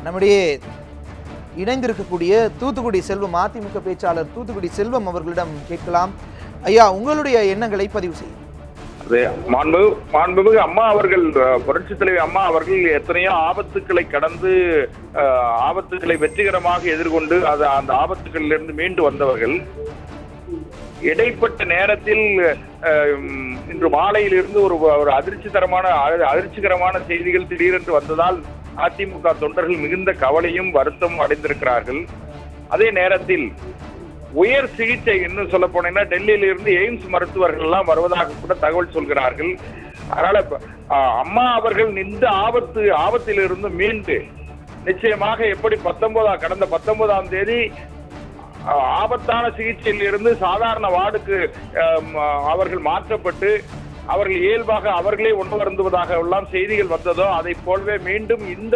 நம்முடைய இணைந்திருக்கக்கூடிய தூத்துக்குடி செல்வம் அதிமுக பேச்சாளர் தூத்துக்குடி செல்வம் அவர்களிடம் கேட்கலாம். ஐயா, உங்களுடைய எண்ணங்களை பதிவு செய்யும். மாண்புமிகு அம்மா அவர்கள், புரட்சித் தலைவி அம்மா அவர்கள் எத்தனையோ ஆபத்துக்களை கடந்து ஆபத்துக்களை வெற்றிகரமாக எதிர்கொண்டு அந்த ஆபத்துக்களிலிருந்து மீண்டு வந்தவர்கள். இடைப்பட்ட நேரத்தில் இன்று மாலையிலிருந்து ஒரு அதிர்ச்சிகரமான செய்திகள் திடீரென்று வந்ததால் அதிமுக தொண்டர்கள் மிகுந்த கவலையும் வருத்தமும் அடைந்திருக்கிறார்கள். அதே நேரத்தில் உயர் சிகிச்சை இன்னும் சொல்ல போனீங்கன்னா டெல்லியில இருந்து எய்ம்ஸ் மருத்துவர்கள் எல்லாம் வருவதாக கூட தகவல் சொல்கிறார்கள். அதனால அம்மா அவர்கள் இந்த ஆபத்திலிருந்து மீண்டு நிச்சயமாக எப்படி கடந்த 19ஆம் தேதி ஆபத்தான சிகிச்சையில் இருந்து சாதாரண வார்டுக்கு அவர்கள் மாற்றப்பட்டு அவர்கள் இயல்பாக அவர்களே உணவருந்துவதாக எல்லாம் செய்திகள் வந்ததோ அதை போலவே மீண்டும் இந்த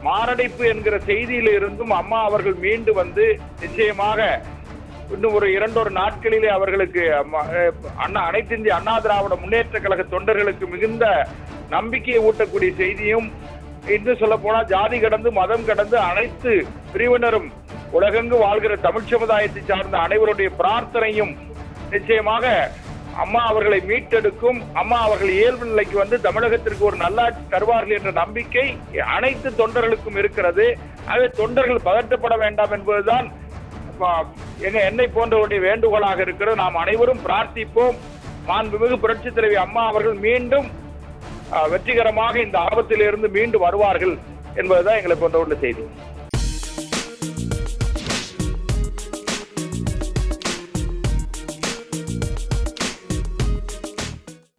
மாரடைப்பு என்கிற செய்தியில இருந்தும் அம்மா அவர்கள் மீண்டு வந்து நிச்சயமாக இன்னும் ஒரு 2 நாட்களிலே அவர்களுக்கு அனைத்து இந்திய அண்ணா திராவிட முன்னேற்ற கழக தொண்டர்களுக்கு மிகுந்த நம்பிக்கையை ஊட்டக்கூடிய செய்தியும், இன்னும் சொல்ல போனா ஜாதி கடந்து மதம் கடந்து அனைத்து பிரிவினரும் உலகெங்கு வாழ்கிற தமிழ் சமுதாயத்தை சார்ந்த அனைவருடைய பிரார்த்தனையும் நிச்சயமாக அம்மா அவர்களை மீட்டெடுக்கும். அம்மா அவர்கள் இயல்பு நிலைக்கு வந்து தமிழகத்திற்கு ஒரு நல்லாட்சி தருவார்கள் என்ற நம்பிக்கை அனைத்து தொண்டர்களுக்கும் இருக்கிறது. ஆகவே தொண்டர்கள் பதட்டப்பட வேண்டாம் என்பதுதான் என்னை போன்றவருடைய வேண்டுகோளாக இருக்கிறது. நாம் அனைவரும் பிரார்த்திப்போம். மாண்புமிகு புரட்சித் தலைவி அம்மா அவர்கள் மீண்டும் வெற்றிகரமாக இந்த ஆபத்திலிருந்து மீண்டு வருவார்கள் என்பதுதான் எங்களை போன்றவருடைய செய்தி.